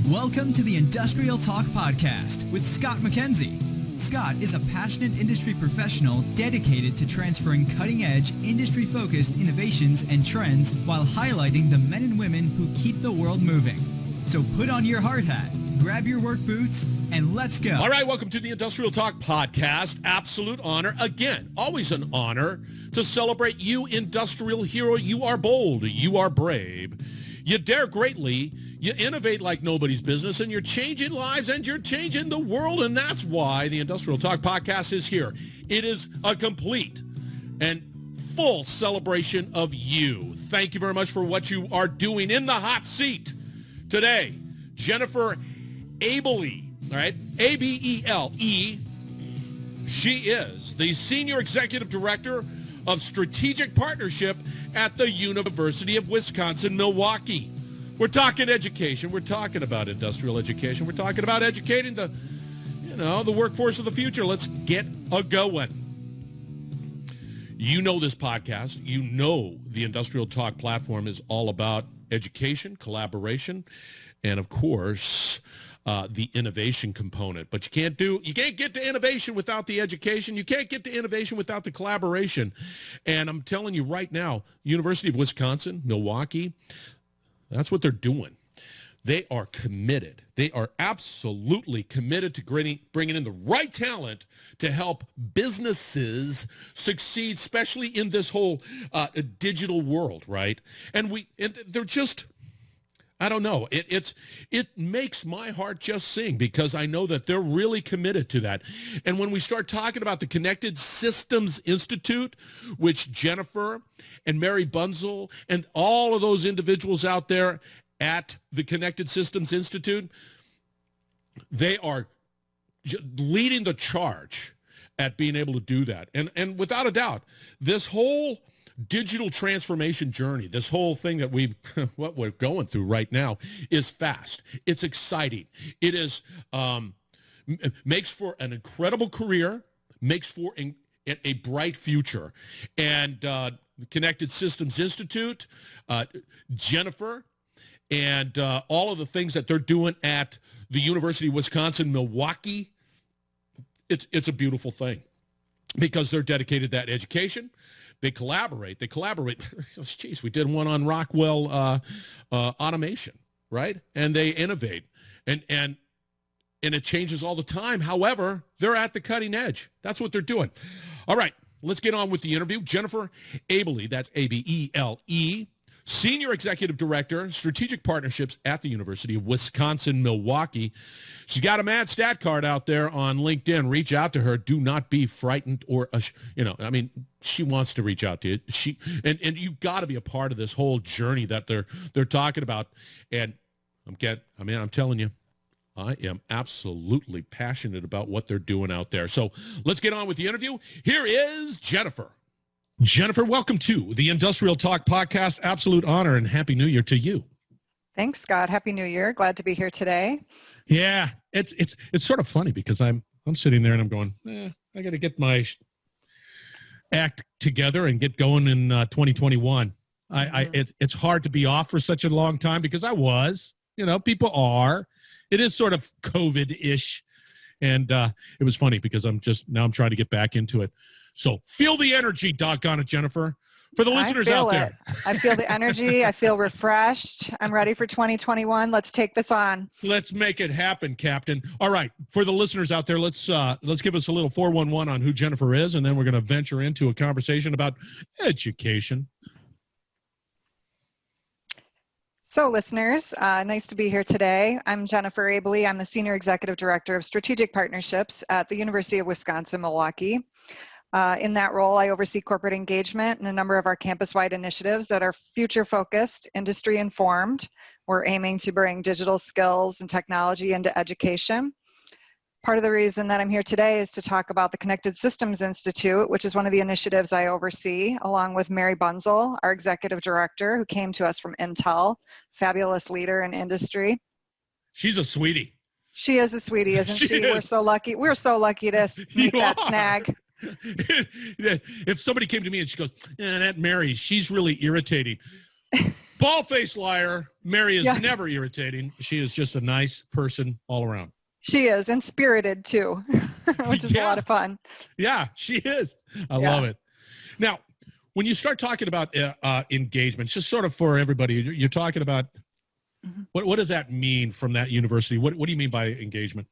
Welcome to the Industrial Talk Podcast with Scott McKenzie. Scott is a passionate industry professional dedicated to transferring cutting-edge, industry-focused innovations and trends while highlighting the men and women who keep the world moving. So put on your hard hat, grab your work boots, and let's go. All right, welcome to the Industrial Talk Podcast. Absolute honor. Again, always an honor to celebrate you, industrial hero. You are bold. You are brave. You dare greatly. You innovate like nobody's business, and you're changing lives, and you're changing the world, and that's why the Industrial Talk Podcast is here. It is a complete and full celebration of you. Thank you very much for what you are doing in the hot seat today. Jennifer Abele, all right, A-B-E-L-E. She is the Senior Executive Director of Strategic Partnership at the University of Wisconsin-Milwaukee. We're talking education. We're talking about industrial education. We're talking about educating the workforce of the future. Let's get a-going. You know this podcast. You know the Industrial Talk platform is all about education, collaboration, and of course, the innovation component. But you can't get to innovation without the education. You can't get to innovation without the collaboration. And I'm telling you right now, University of Wisconsin-Milwaukee, that's what they're doing. They are committed. They are absolutely committed to bringing in the right talent to help businesses succeed, especially in this whole digital world, right? And they're just, I don't know. It makes my heart just sing because I know that they're really committed to that. And when we start talking about the Connected Systems Institute, which Jennifer and Mary Bunzel and all of those individuals out there at the Connected Systems Institute, they are leading the charge at being able to do that. And without a doubt, this whole digital transformation journey, this whole thing that what we're going through right now is fast. It's exciting. It is makes for an incredible career, makes for a bright future. And the Connected Systems Institute, Jennifer, and all of the things that they're doing at the University of Wisconsin-Milwaukee, it's a beautiful thing because they're dedicated to that education. They collaborate. Geez, we did one on Rockwell automation, right? And they innovate, and it changes all the time. However, they're at the cutting edge. That's what they're doing. All right, let's get on with the interview. Jennifer Abele, that's A-B-E-L-E, Senior Executive Director, Strategic Partnerships at the University of Wisconsin-Milwaukee. She's got a mad stat card out there on LinkedIn. Reach out to her. Do not be frightened or, she wants to reach out to you. And you've got to be a part of this whole journey that they're talking about. And I'm telling you, I am absolutely passionate about what they're doing out there. So let's get on with the interview. Here is Jennifer. Jennifer, welcome to the Industrial Talk Podcast. Absolute honor and Happy New Year to you. Thanks, Scott. Happy New Year. Glad to be here today. Yeah, it's sort of funny because I'm sitting there and I'm going, I got to get my act together and get going in 2021. It's hard to be off for such a long time because people are. It is sort of COVID-ish. And it was funny because I'm trying to get back into it. So feel the energy, doggone it, Jennifer. For the listeners out there. I feel the energy. I feel refreshed. I'm ready for 2021. Let's take this on. Let's make it happen, Captain. All right. For the listeners out there, let's give us a little 411 on who Jennifer is, and then we're going to venture into a conversation about education. So listeners, nice to be here today. I'm Jennifer Abele. I'm the Senior Executive Director of Strategic Partnerships at the University of Wisconsin-Milwaukee. In that role, I oversee corporate engagement and a number of our campus-wide initiatives that are future-focused, industry-informed. We're aiming to bring digital skills and technology into education. Part of the reason that I'm here today is to talk about the Connected Systems Institute, which is one of the initiatives I oversee, along with Mary Bunzel, our Executive Director, who came to us from Intel, fabulous leader in industry. She's a sweetie. She is a sweetie, isn't she? We're so lucky. We're so lucky to make that snag. If somebody came to me and she goes, that Mary, she's really irritating. Bald-faced liar. Mary is Yeah. never irritating. She is just a nice person all around. She is, and spirited too, which is a lot of fun. Yeah, she is. I love it. Now, when you start talking about engagement, just sort of for everybody, you're talking about what does that mean from that university? What do you mean by engagement?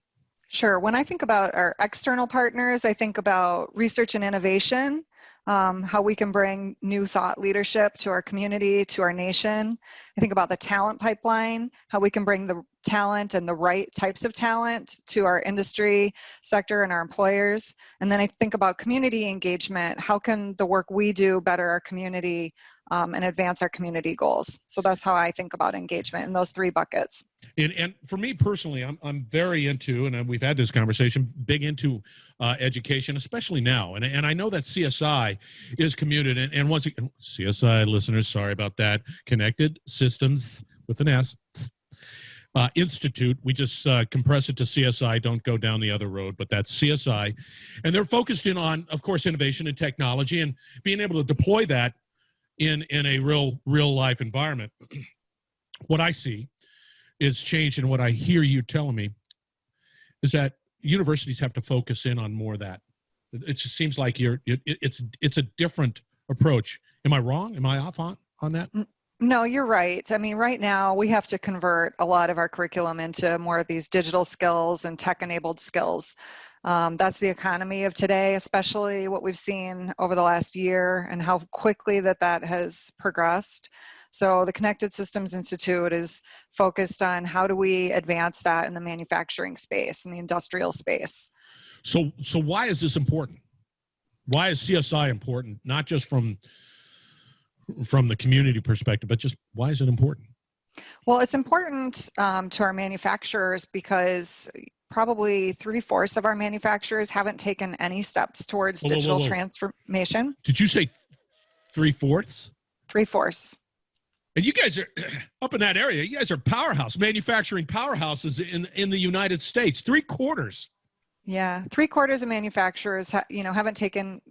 Sure. When I think about our external partners, I think about research and innovation, how we can bring new thought leadership to our community, to our nation. I think about the talent pipeline, how we can bring the talent and the right types of talent to our industry sector and our employers. And then I think about community engagement. How can the work we do better our community and advance our community goals? So that's how I think about engagement in those three buckets. And for me personally, I'm very into, and we've had this conversation, big into education, especially now. And I know that CSI is commuted. And once again, CSI listeners, sorry about that. Connected Systems with an S. Institute. We just compress it to CSI. Don't go down the other road, but that's CSI. And they're focused in on, of course, innovation and technology and being able to deploy that in a real life environment. What I see is changed, and what I hear you telling me is that universities have to focus in on more of that. It just seems like it's a different approach. Am I wrong? Am I off on that? No, you're right. I mean, right now we have to convert a lot of our curriculum into more of these digital skills and tech-enabled skills. That's the economy of today, especially what we've seen over the last year and how quickly that has progressed. So the Connected Systems Institute is focused on how do we advance that in the manufacturing space, in the industrial space. So why is this important? Why is CSI important? Not just from the community perspective, but just why is it important? Well, it's important to our manufacturers because probably 3/4 of our manufacturers haven't taken any steps towards digital transformation. Did you say 3/4? 3/4. And you guys are up in that area. You guys are manufacturing powerhouses in the United States. 3/4. Yeah, 3/4 of manufacturers, haven't taken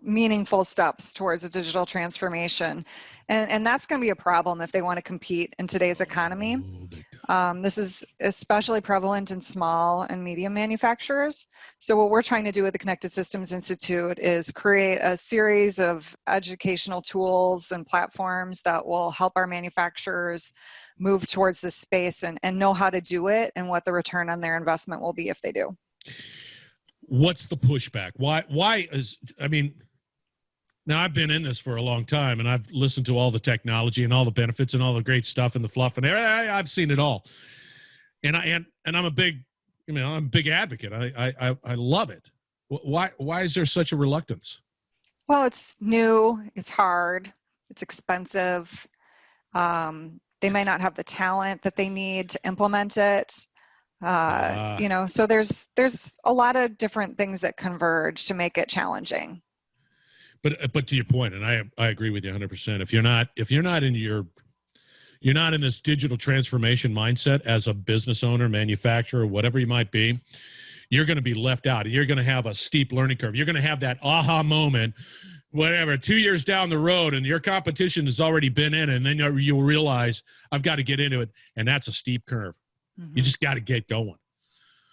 meaningful steps towards a digital transformation. And that's going to be a problem if they want to compete in today's economy. This is especially prevalent in small and medium manufacturers. So what we're trying to do with the Connected Systems Institute is create a series of educational tools and platforms that will help our manufacturers move towards this space and know how to do it and what the return on their investment will be if they do. What's the pushback? Now I've been in this for a long time and I've listened to all the technology and all the benefits and all the great stuff and the fluff and I've seen it all. And I'm a big, I'm a big advocate. I love it. Why is there such a reluctance? Well, it's new, it's hard, it's expensive. They might not have the talent that they need to implement it. So there's a lot of different things that converge to make it challenging. But to your point, and I agree with you 100%. If you're not in this digital transformation mindset as a business owner, manufacturer, whatever you might be, you're going to be left out. You're going to have a steep learning curve. You're going to have that aha moment, whatever, 2 years down the road, and your competition has already been in, and then you'll realize I've got to get into it, and that's a steep curve. Mm-hmm. You just got to get going.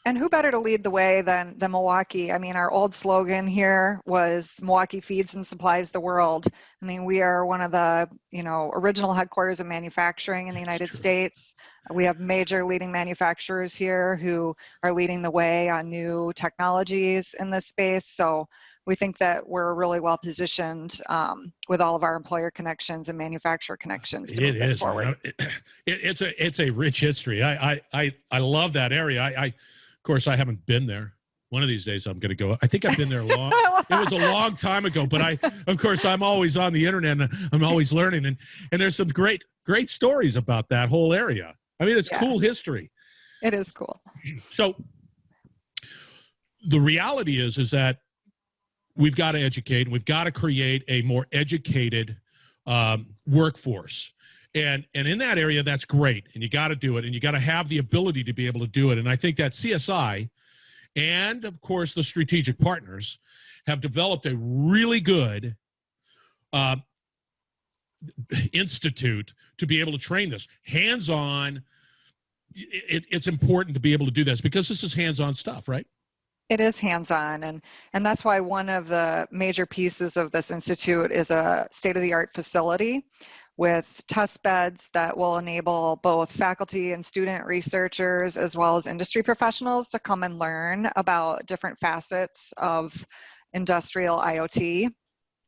And who better to lead the way than Milwaukee? I mean, our old slogan here was Milwaukee feeds and supplies the world. I mean, we are one of the, original headquarters of manufacturing in the United States. We have major leading manufacturers here who are leading the way on new technologies in this space. So we think that we're really well positioned with all of our employer connections and manufacturer connections to move this forward. It's a rich history. I love that area. Of course, I haven't been there. One of these days I'm going to go. I think I've been there long. It was a long time ago, but of course, I'm always on the internet and I'm always learning. And there's some great stories about that whole area. I mean, it's cool history. It is cool. So the reality is that we've got to educate. We've got to create a more educated workforce. And in that area, that's great. And you got to do it. And you got to have the ability to be able to do it. And I think that CSI and, of course, the strategic partners have developed a really good institute to be able to train this. Hands-on, it's important to be able to do this because this is hands-on stuff, right? It is hands-on, and that's why one of the major pieces of this institute is a state-of-the-art facility with test beds that will enable both faculty and student researchers as well as industry professionals to come and learn about different facets of industrial IoT.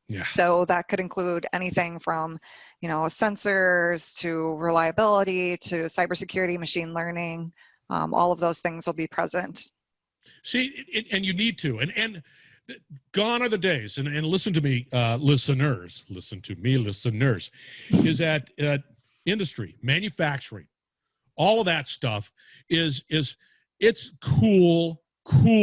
Yeah. So that could include anything from, sensors to reliability to cybersecurity, machine learning. All of those things will be present. See, and you need to, and gone are the days, and listen to me, listeners, is that industry, manufacturing, all of that stuff it's cool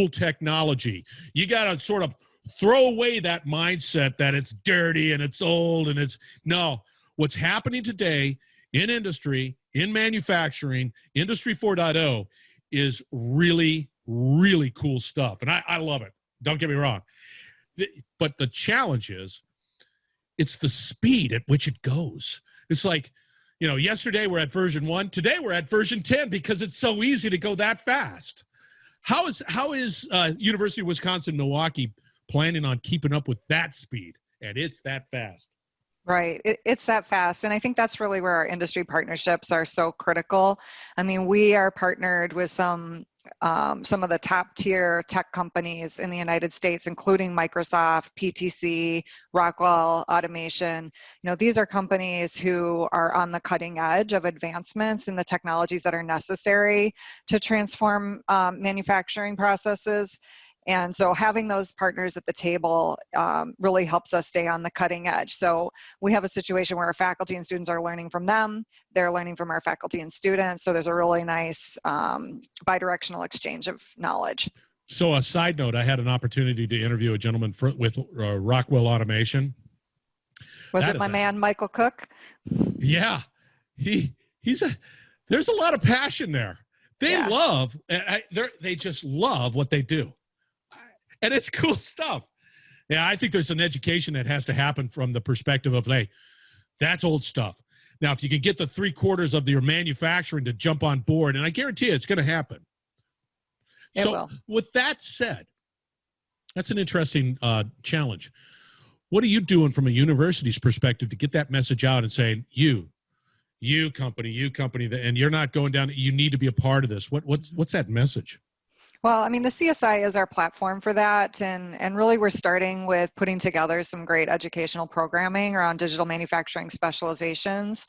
technology. You got to sort of throw away that mindset that it's dirty and it's old and no. What's happening today in industry, in manufacturing, Industry 4.0 is really, really cool stuff. And I love it. Don't get me wrong. But the challenge is it's the speed at which it goes. It's like, yesterday we're at version 1. Today we're at version 10 because it's so easy to go that fast. How is University of Wisconsin-Milwaukee planning on keeping up with that speed? And it's that fast. Right. It's that fast. And I think that's really where our industry partnerships are so critical. I mean, we are partnered with some of the top tier tech companies in the United States, including Microsoft, PTC, Rockwell Automation. These are companies who are on the cutting edge of advancements in the technologies that are necessary to transform manufacturing processes. And so having those partners at the table really helps us stay on the cutting edge. So we have a situation where our faculty and students are learning from them. They're learning from our faculty and students. So there's a really nice bidirectional exchange of knowledge. So a side note, I had an opportunity to interview a gentleman with Rockwell Automation. Was it my man, Michael Cook? Yeah. There's a lot of passion there. They just love what they do. And it's cool stuff. Yeah, I think there's an education that has to happen from the perspective of, hey, that's old stuff. Now, if you can get the 3/4 of your manufacturing to jump on board, and I guarantee you it's going to happen. It will. With that said, that's an interesting challenge. What are you doing from a university's perspective to get that message out and saying, you company, and you're not going down, you need to be a part of this. What's that message? Well, I mean, the CSI is our platform for that, and really we're starting with putting together some great educational programming around digital manufacturing specializations,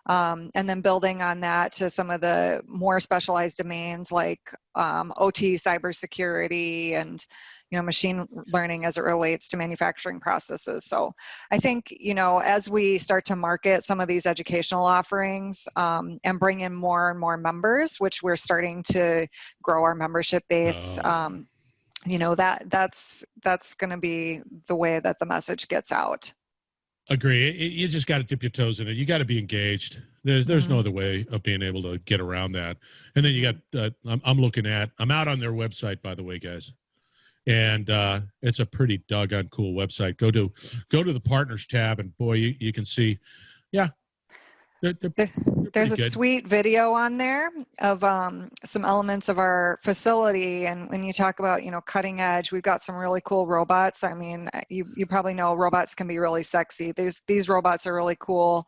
and then building on that to some of the more specialized domains like OT, cybersecurity, and machine learning as it relates to manufacturing processes. So I think, as we start to market some of these educational offerings and bring in more and more members, which we're starting to grow our membership base, that's going to be the way that the message gets out. Agree. You just got to dip your toes in it. You got to be engaged. There's no other way of being able to get around that. And then you got, I'm out on their website, by the way, guys. And it's a pretty doggone cool website. Go to the partners tab, and boy, you can see, yeah. There's a sweet video on there of some elements of our facility, and when you talk about cutting edge, we've got some really cool robots. I mean, you probably know robots can be really sexy. These robots are really cool.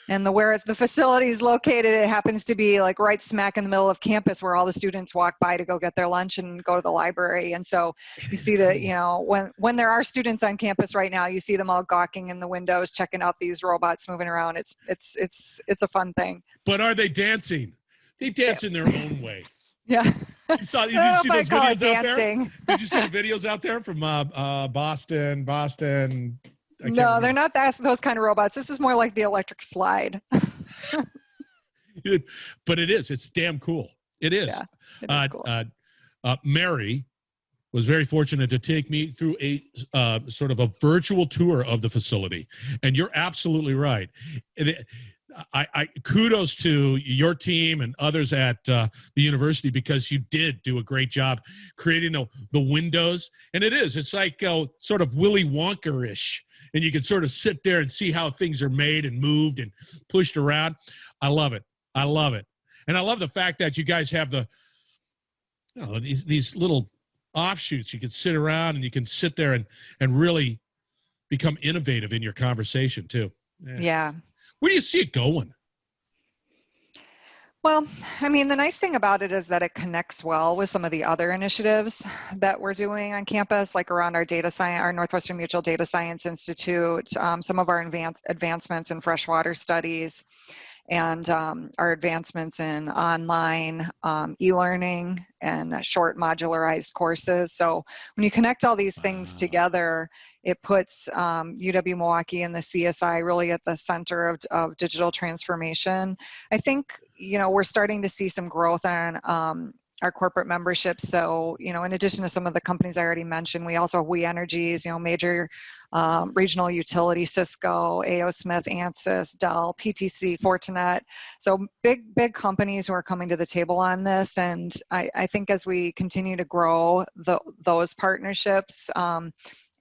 And whereas the facility is located, it happens to be like right smack in the middle of campus where all the students walk by to go get their lunch and go to the library. And so you see that, when there are students on campus right now, you see them all gawking in the windows, checking out these robots moving around. It's a fun thing. But are they dancing? They dance in their own way. Yeah. Did you see those videos out there? Did you see the videos out there from Boston? No, they're not those kind of robots. This is more like the electric slide. But it is. It's damn cool. It is. Yeah, it is cool. Mary was very fortunate to take me through a sort of a virtual tour of the facility. And you're absolutely right. I kudos to your team and others at the university, because you did do a great job creating the windows. And it's like sort of Willy Wonka-ish. And you can sort of sit there and see how things are made and moved and pushed around. I love it. I love it. And I love the fact that you guys have these little offshoots. You can sit around and you can sit there and really become innovative in your conversation too. Yeah. Where do you see it going? Well, I mean, the nice thing about it is that it connects well with some of the other initiatives that we're doing on campus, like around our data science, our Northwestern Mutual Data Science Institute, some of our advancements in freshwater studies, and our advancements in online e-learning and short modularized courses. So when you connect all these things together, it puts UW-Milwaukee and the CSI really at the center of digital transformation. I think, we're starting to see some growth on our corporate memberships. So, in addition to some of the companies I already mentioned, we also have We Energies, major regional utility, Cisco, A.O. Smith, ANSYS, Dell, PTC, Fortinet. So big companies who are coming to the table on this. And I think as we continue to grow those partnerships,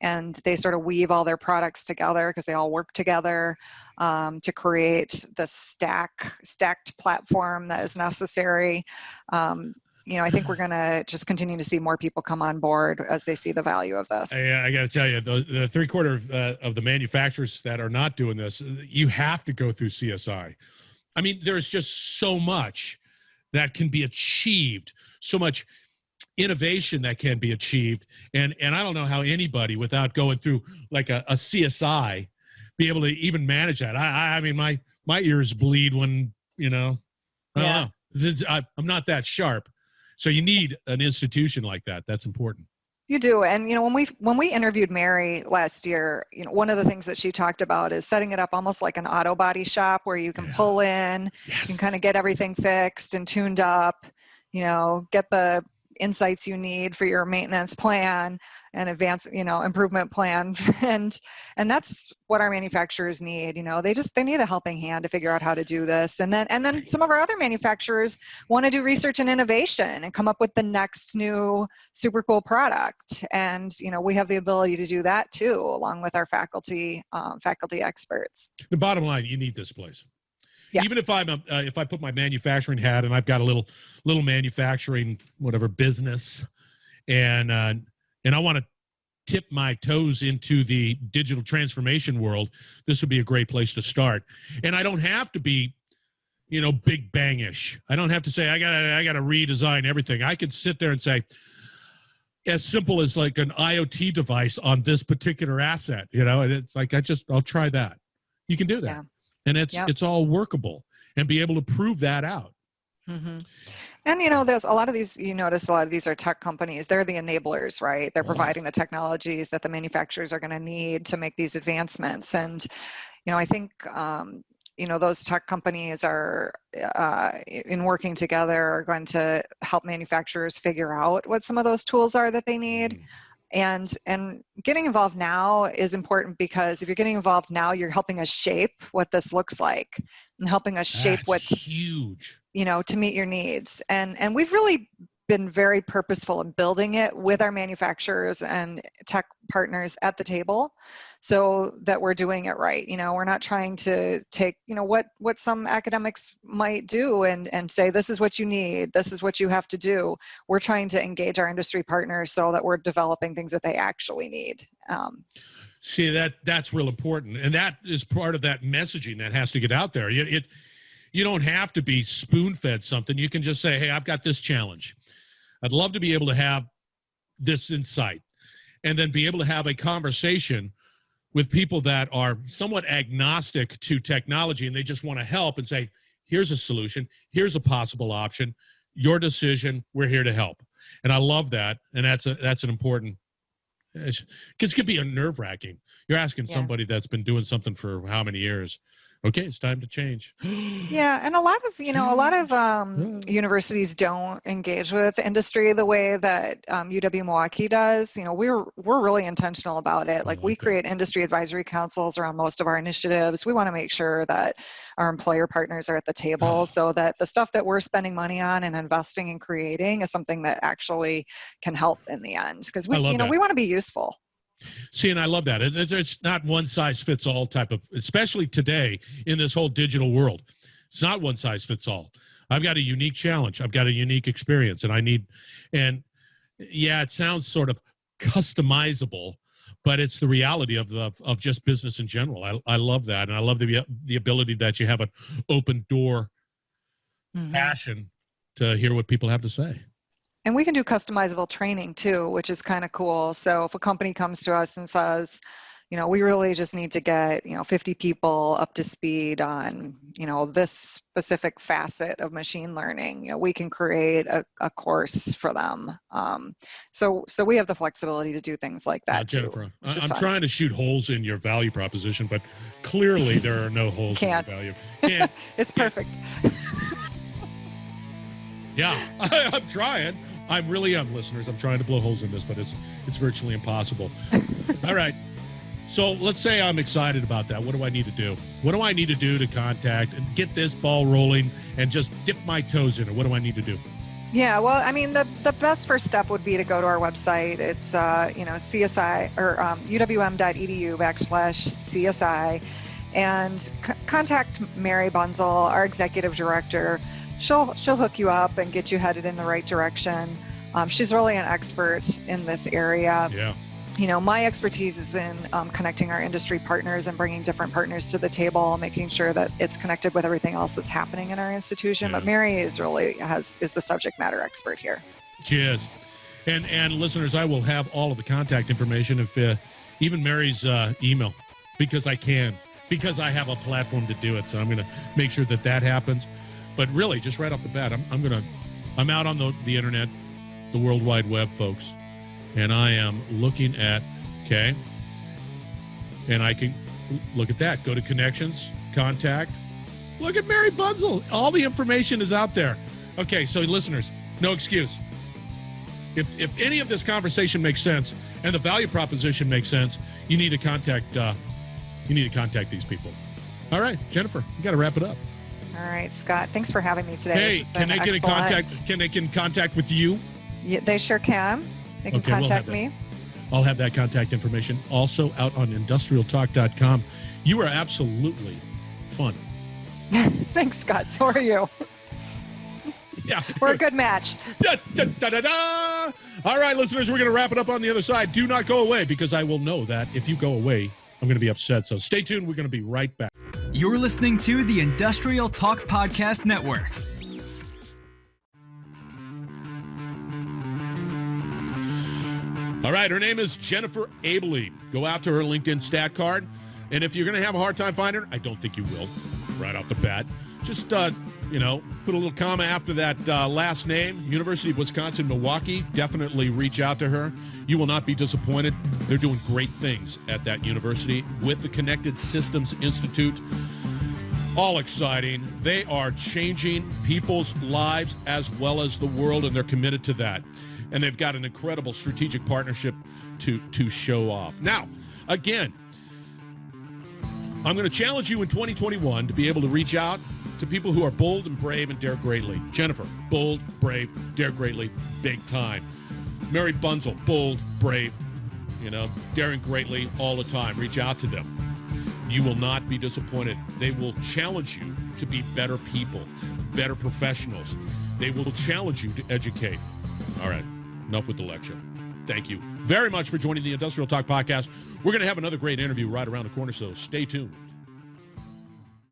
and they sort of weave all their products together because they all work together to create the stacked platform that is necessary. I think we're going to just continue to see more people come on board as they see the value of this. I got to tell you, the 3/4 of the manufacturers that are not doing this, you have to go through CSI. I mean, there's just so much that can be achieved, so much innovation that can be achieved. And I don't know how anybody, without going through like a CSI, be able to even manage that. I mean, my ears bleed when, I don't know. I'm not that sharp. So you need an institution like that. That's important. You do. And, when we interviewed Mary last year, one of the things that she talked about is setting it up almost like an auto body shop where you can pull in, you can kind of get everything fixed and tuned up, get the insights you need for your maintenance plan and advance, improvement plan. And that's what our manufacturers need. They need a helping hand to figure out how to do this. And then some of our other manufacturers want to do research and innovation and come up with the next new super cool product. And, we have the ability to do that too, along with our faculty experts. The bottom line, you need this place. Yeah. Even if if I put my manufacturing hat and I've got a little manufacturing whatever business, and I want to tip my toes into the digital transformation world, this would be a great place to start. And I don't have to be, big bangish. I don't have to say I gotta redesign everything. I could sit there and say, as simple as like an IoT device on this particular asset. And it's like I'll try that. You can do that. Yeah. And it's all workable, and be able to prove that out. Mm-hmm. And, there's a lot of these, you notice a lot of these are tech companies. They're the enablers, right? They're providing the technologies that the manufacturers are going to need to make these advancements. And, I think, those tech companies are, in working together, are going to help manufacturers figure out what some of those tools are that they need. And getting involved now is important, because if you're getting involved now, you're helping us shape what this looks like and helping us shape what's huge, to meet your needs. And we've really been very purposeful in building it with our manufacturers and tech partners at the table, so that we're doing it right. We're not trying to take, what some academics might do and say, this is what you need, this is what you have to do. We're trying to engage our industry partners so that we're developing things that they actually need. See, that's real important. And that is part of that messaging that has to get out there. You don't have to be spoon-fed something. You can just say, hey, I've got this challenge. I'd love to be able to have this insight, and then be able to have a conversation with people that are somewhat agnostic to technology, and they just want to help and say, here's a solution, here's a possible option, your decision, we're here to help. And I love that, and that's an important, because it could be a nerve-wracking. You're asking somebody that's been doing something for how many years? Okay, it's time to change. Yeah, and a lot of universities don't engage with industry the way that UW-Milwaukee does. We're really intentional about it. Like, we create industry advisory councils around most of our initiatives. We want to make sure that our employer partners are at the table so that the stuff that we're spending money on and investing and creating is something that actually can help in the end, because we want to be useful. See, and I love that. It's not one size fits all type of, especially today in this whole digital world. It's not one size fits all. I've got a unique challenge. I've got a unique experience, and it sounds sort of customizable, but it's the reality of just business in general. I love that, and I love the ability that you have an open door passion to hear what people have to say. And we can do customizable training too, which is kind of cool. So if a company comes to us and says, we really just need to get, 50 people up to speed on, this specific facet of machine learning, we can create a course for them. So we have the flexibility to do things like that Jennifer, too. I'm trying to shoot holes in your value proposition, but clearly there are no holes in your value. It's perfect. Yeah, I'm trying. I really am, listeners. I'm trying to blow holes in this, but it's virtually impossible. All right. So let's say I'm excited about that. What do I need to do? What do I need to do to contact and get this ball rolling and just dip my toes in it? What do I need to do? Yeah, well, I mean, the best first step would be to go to our website. It's, CSI or uwm.edu/CSI, and contact Mary Bunzel, our executive director. She'll hook you up and get you headed in the right direction. She's really an expert in this area. Yeah. My expertise is in connecting our industry partners and bringing different partners to the table, making sure that it's connected with everything else that's happening in our institution. Yeah. But Mary is the subject matter expert here. She is. And listeners, I will have all of the contact information, if even Mary's email, because I have a platform to do it. So I'm going to make sure that happens. But really, just right off the bat, I'm out on the internet, the World Wide Web, folks, and I am looking at, and I can look at that. Go to connections, contact. Look at Mary Bunzel. All the information is out there. Okay, so listeners, no excuse. If any of this conversation makes sense and the value proposition makes sense, you need to contact these people. All right, Jennifer, you got to wrap it up. All right, Scott. Thanks for having me today. Hey, can they get in contact? Can they get in contact with you? Yeah, they sure can. They can contact me. I'll have that contact information also out on industrialtalk.com. You are absolutely fun. Thanks, Scott. So are you. Yeah, we're a good match. Da, da, da, da, da. All right, listeners, we're going to wrap it up on the other side. Do not go away, because I will know that if you go away, I'm going to be upset. So stay tuned. We're going to be right back. You're listening to the Industrial Talk Podcast Network. All right, her name is Jennifer Abele. Go out to her LinkedIn stat card, and if you're going to have a hard time finding her, I don't think you will, right off the bat. Just, put a little comma after that last name, University of Wisconsin-Milwaukee. Definitely reach out to her. You will not be disappointed. They're doing great things at that university with the Connected Systems Institute. All exciting. They are changing people's lives as well as the world, and they're committed to that. And they've got an incredible strategic partnership to show off. Now, again, I'm going to challenge you in 2021 to be able to reach out to people who are bold and brave and dare greatly. Jennifer, bold, brave, dare greatly, big time. Mary Bunzel, bold, brave, daring greatly all the time. Reach out to them. You will not be disappointed. They will challenge you to be better people, better professionals. They will challenge you to educate. All right, enough with the lecture. Thank you very much for joining the Industrial Talk Podcast. We're going to have another great interview right around the corner, so stay tuned.